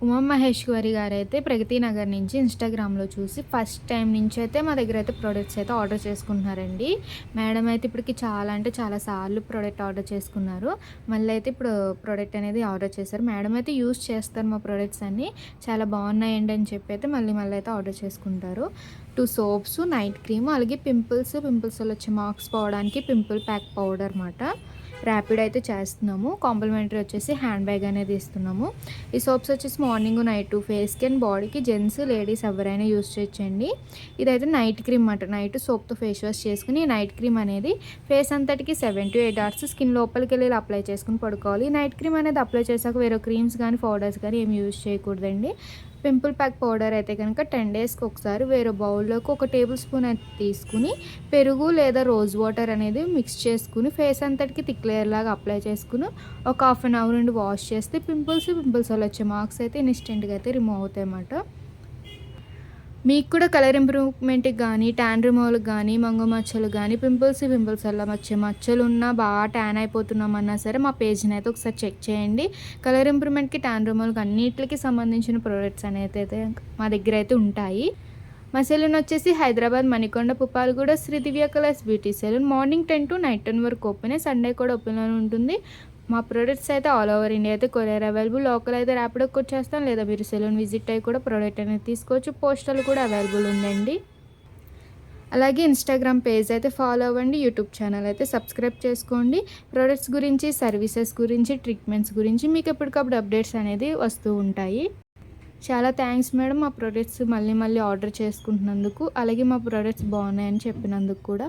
ఉమామహేశ్వరి గారైతే ప్రగతి నగర్ నుంచి ఇన్‌స్టాగ్రామ్‌లో చూసి ఫస్ట్ టైమ్ నుంచైతే మా దగ్గరైతే ప్రొడక్ట్స్ అయితే ఆర్డర్ చేసుకుంటున్నారండి. మేడం అయితే ఇప్పటికి చాలా అంటే చాలా సార్లు ప్రొడక్ట్ ఆర్డర్ చేసుకున్నారు. మళ్ళీ అయితే ఇప్పుడు ప్రొడక్ట్ అనేది ఆర్డర్ చేశారు. మేడం అయితే యూజ్ చేస్తారు మా ప్రొడక్ట్స్ అన్నీ. చాలా బాగున్నాయండి అని చెప్పి అయితే మళ్ళీ అయితే ఆర్డర్ చేసుకుంటారు. 2 సోప్స్, నైట్ క్రీమ్ అలాగే పింపుల్స్‌లో వచ్చే మార్క్స్ పోవడానికి పింపుల్ ప్యాక్ పౌడర్ మాట. ర్యాపిడ్ అయితే చేస్తున్నాము. కాంప్లిమెంటరీ వచ్చేసి హ్యాండ్ బ్యాగ్ అనేది ఇస్తున్నాము. ఈ సోప్స్ వచ్చేసి మార్నింగ్, నైట్ ఫేస్‌కి అండ్ బాడీకి జెంట్స్, లేడీస్ ఎవరైనా యూజ్ చేయొచ్చండి. ఇదైతే నైట్ క్రీమ్ మాట. నైట్ సోప్‌తో ఫేస్ వాష్ చేసుకొని నైట్ క్రీమ్ అనేది ఫేస్ అంతటికి 7-8 అవర్స్ స్కిన్ లోపలికెళ్ళి ఇలా అప్లై చేసుకొని పడుకోవాలి. నైట్ క్రీమ్ అనేది అప్లై చేశాక వేరే క్రీమ్స్ కానీ, పౌడర్స్ కానీ ఏమి యూజ్ చేయకూడదండి. పింపుల్ ప్యాక్ పౌడర్ అయితే కనుక 10 డేస్‌కి ఒకసారి వేరే బౌల్‌లోకి ఒక టేబుల్ స్పూన్ అయితే తీసుకుని పెరుగు లేదా రోజ్ వాటర్ అనేది మిక్స్ చేసుకుని ఫేస్ అంతటికి థిక్ లేయర్ లాగా అప్లై చేసుకుని ఒక హాఫ్ అన్ అవర్ నుండి వాష్ చేస్తే పింపుల్స్ వల్ల వచ్చే మార్క్స్ అయితే ఇన్స్టెంట్‌గా అయితే రిమూవ్ అవుతాయన్నమాట. మీకు కూడా కలర్ ఇంప్రూవ్‌మెంట్‌కి గానీ, టాన్ రిమూవల్‌కి గానీ, మంగు మచ్చలు గానీ, పింపుల్స్ వల్ల వచ్చే మచ్చలున్నా, బాగా ట్యాన్ అయిపోతున్నామన్నా సరే మా పేజ్‌ని అయితే ఒకసారి చెక్ చేయండి. కలర్ ఇంప్రూవ్‌మెంట్‌కి, టాన్ రిమూవల్‌కి అన్నిట్లికి సంబంధించిన ప్రొడక్ట్స్ అయితే మా దగ్గర అయితే ఉంటాయి. మా సెలూన్ వచ్చేసి Hyderabad Manikonda Puppalaguda Sri Divya colours beauty salon. Morning 10 to night 10 వరకు ఓపెనే. సండే కూడా ఓపెన్‌లోనే ఉంటుంది. మా ప్రొడక్ట్స్ అయితే ఆల్ ఓవర్ ఇండియా అయితే కొరియర్ అవైలబుల్. లోకల్ అయితే ర్యాపిడోకి వచ్చేస్తాం, లేదా మీరు సెలూన్ విజిట్ అయ్యి కూడా ప్రోడక్ట్ అనేది తీసుకోవచ్చు. పోస్టల్ కూడా అవైలబుల్ ఉందండి. అలాగే ఇన్‌స్టాగ్రామ్ పేజ్ అయితే ఫాలో అవ్వండి. యూట్యూబ్ ఛానల్ అయితే సబ్స్క్రైబ్ చేసుకోండి. ప్రొడక్ట్స్ గురించి, సర్వీసెస్ గురించి, ట్రీట్మెంట్స్ గురించి మీకు ఎప్పటికప్పుడు అప్డేట్స్ అనేది వస్తూ ఉంటాయి. చాలా థ్యాంక్స్ మేడం, మా ప్రొడక్ట్స్ మళ్ళీ ఆర్డర్ చేసుకుంటున్నందుకు. అలాగే మా ప్రొడక్ట్స్ బాగున్నాయని చెప్పినందుకు కూడా.